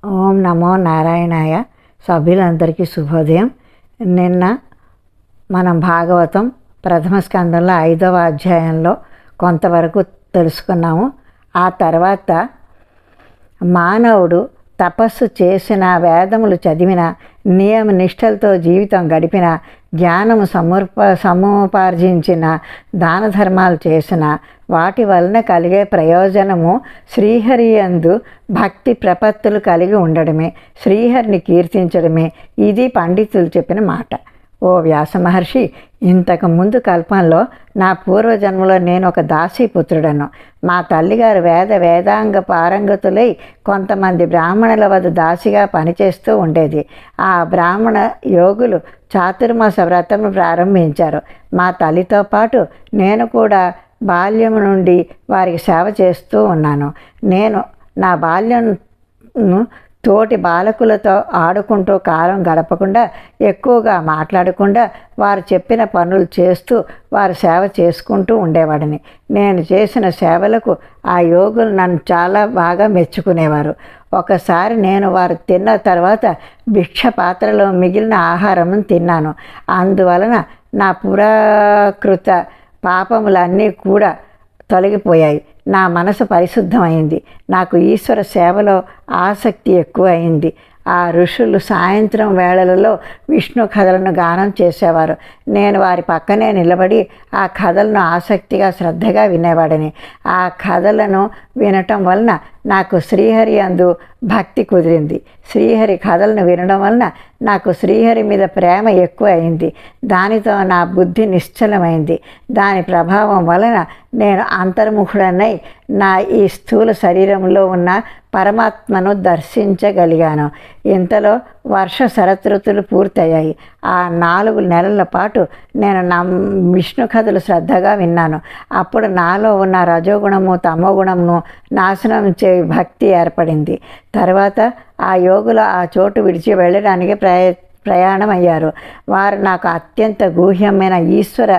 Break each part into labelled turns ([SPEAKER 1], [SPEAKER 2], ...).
[SPEAKER 1] ఓం నమో నారాయణాయ. సభ్యులందరికీ శుభోదయం. నిన్న మనం భాగవతం ప్రథమ స్కందంలో 5వ అధ్యాయంలో కొంతవరకు తెలుసుకున్నాము. ఆ తర్వాత మానవుడు తపస్సు చేసిన, వేదములు చదివిన, నియమ నిష్టలతో జీవితం గడిపిన, జ్ఞానము సముపార్జించిన, దాన ధర్మాలు చేసిన వాటి వలన కలిగే ప్రయోజనము శ్రీహరి యందు భక్తి ప్రపత్తులు కలిగి ఉండడమే, శ్రీహరిని కీర్తించడమే. ఇది పండితులు చెప్పిన మాట. ఓ వ్యాస మహర్షి, ఇంతకు ముందు కల్పంలో నా పూర్వజన్మలో నేను ఒక దాసీపుత్రుడను. మా తల్లిగారు వేదాంగ పారంగతులై కొంతమంది బ్రాహ్మణుల వద్ద దాసిగా పనిచేస్తూ ఉండేది. ఆ బ్రాహ్మణ యోగులు చాతుర్మాస వ్రతము ప్రారంభించారు. మా తల్లితో పాటు నేను కూడా బాల్యం నుండి వారికి సేవ చేస్తూ ఉన్నాను. నేను నా బాల్యంను తోటి బాలకులతో ఆడుకుంటూ కాలం గడపకుండా, ఎక్కువగా మాట్లాడకుండా వారు చెప్పిన పనులు చేస్తూ వారు సేవ చేసుకుంటూ ఉండేవాడిని. నేను చేసిన సేవలకు ఆ యోగులు నన్ను చాలా బాగా మెచ్చుకునేవారు. ఒకసారి నేను వారు తిన్న తర్వాత భిక్ష పాత్రలో మిగిలిన ఆహారం తిన్నాను. అందువలన నా పురాకృత పాపములన్నీ కూడా తొలగిపోయాయి. నా మనసు పరిశుద్ధమైంది. నాకు ఈశ్వర సేవలో ఆసక్తి ఎక్కువ అయింది. ఆ ఋషులు సాయంత్రం వేళలలో విష్ణు కథలను గానం చేసేవారు. నేను వారి పక్కనే నిలబడి ఆ కథలను ఆసక్తిగా శ్రద్ధగా వినేవాడిని. ఆ కథలను వినటం వలన నాకు శ్రీహరి యందు భక్తి కుదిరింది. శ్రీహరి కథలను వినడం వలన నాకు శ్రీహరి మీద ప్రేమ ఎక్కువ అయింది. దానితో నా బుద్ధి నిశ్చలమైంది. దాని ప్రభావం వలన నేను అంతర్ముఖుడనై నా ఈ స్థూల శరీరంలో ఉన్న పరమాత్మను దర్శించగలిగాను. ఇంతలో వర్ష శరతృతులు పూర్తయ్యాయి. ఆ 4 నెలల పాటు నేను నా విష్ణు కథలు శ్రద్ధగా విన్నాను. అప్పుడు నాలో ఉన్న రజోగుణము తమోగుణమును నాశనం చే భక్తి ఏర్పడింది. తర్వాత ఆ యోగులు ఆ చోటు విడిచి వెళ్ళడానికి ప్రయాణం అయ్యారు. వారు నాకు అత్యంత గూహ్యమైన ఈశ్వర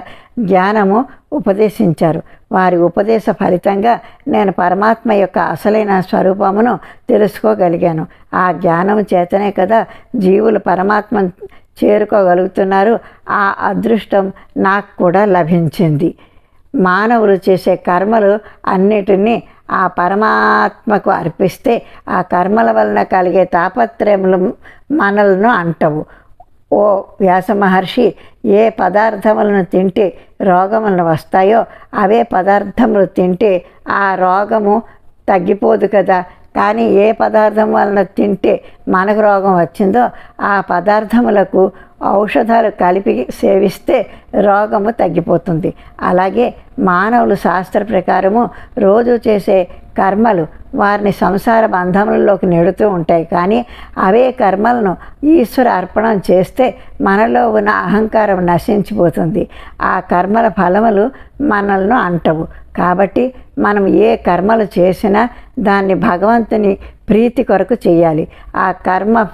[SPEAKER 1] జ్ఞానము ఉపదేశించారు. వారి ఉపదేశ ఫలితంగా నేను పరమాత్మ యొక్క అసలైన స్వరూపమును తెలుసుకోగలిగాను. ఆ జ్ఞానము చేతనే కదా జీవులు పరమాత్మ చేరుకోగలుగుతున్నారు. ఆ అదృష్టం నాకు కూడా లభించింది. మానవులు చేసే కర్మలు అన్నిటినీ ఆ పరమాత్మకు అర్పిస్తే ఆ కర్మల వలన కలిగే తాపత్రయములు మనలను అంటవు. ఓ వ్యాస మహర్షి, ఏ పదార్థములను తింటే రోగములను వస్తాయో అవే పదార్థములు తింటే ఆ రోగము తగ్గిపోదు కదా. కానీ ఏ పదార్థం వలన తింటే మనకు రోగం వచ్చిందో ఆ పదార్థములకు ఔషధాలు కలిపి సేవిస్తే రోగము తగ్గిపోతుంది. అలాగే మానవులు శాస్త్ర ప్రకారము రోజు చేసే కర్మలు వారిని సంసార బంధములలోకి నెడుతూ ఉంటాయి. కానీ అవే కర్మలను ఈశ్వర అర్పణం చేస్తే మనలో ఉన్న అహంకారం నశించిపోతుంది. ఆ కర్మల ఫలములు మనల్ని అంటవు. కాబట్టి మనం ఏ కర్మలు చేసినా దాన్ని భగవంతుని ప్రీతి కొరకు చేయాలి. ఆ కర్మ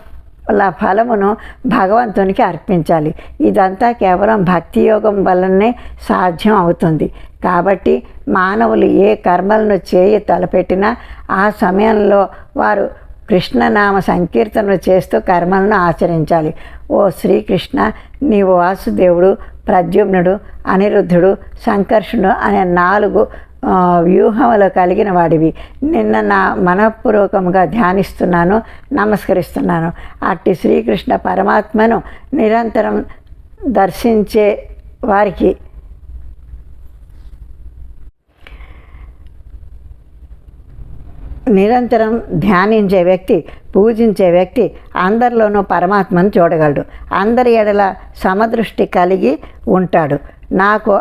[SPEAKER 1] ఫలమును భగవంతునికి అర్పించాలి. ఇదంతా కేవలం భక్తి యోగం వల్లనే సాధ్యం అవుతుంది. కాబట్టి మానవులు ఏ కర్మలను తలపెట్టినా ఆ సమయంలో వారు కృష్ణనామ సంకీర్తనలు చేస్తూ కర్మలను ఆచరించాలి. ఓ శ్రీకృష్ణ, నీవు వాసుదేవుడు, ప్రద్యుమ్నుడు, అనిరుద్ధుడు, సంకర్షణుడు అనే 4 వ్యూహములు కలిగిన వాడివి. నిన్న నా మనఃపూర్వకంగా ధ్యానిస్తున్నాను, నమస్కరిస్తున్నాను. అట్టి శ్రీకృష్ణ పరమాత్మను నిరంతరం దర్శించే వారికి నిరంతరం ధ్యానించే వ్యక్తి, పూజించే వ్యక్తి అందరిలోనూ పరమాత్మను చూడగలడు. అందరి ఎడల సమదృష్టి కలిగి ఉంటాడు. నాకు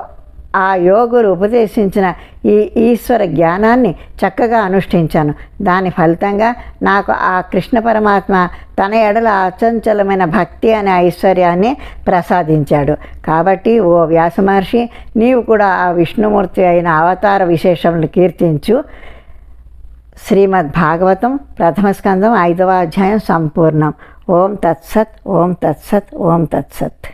[SPEAKER 1] ఆ యోగులు ఉపదేశించిన ఈ ఈశ్వర జ్ఞానాన్ని చక్కగా అనుష్ఠించాను. దాని ఫలితంగా నాకు ఆ కృష్ణ పరమాత్మ తన ఎడల అచంచలమైన భక్తి అనే ఐశ్వర్యాన్ని ప్రసాదించాడు. కాబట్టి ఓ వ్యాస మహర్షి, నీవు కూడా ఆ విష్ణుమూర్తి అయిన అవతార విశేషములు కీర్తించు. శ్రీమద్ భాగవతం ప్రథమ స్కందం 5వ అధ్యాయం సంపూర్ణం. ఓం తత్సత్, ఓం తత్సత్, ఓం తత్సత్.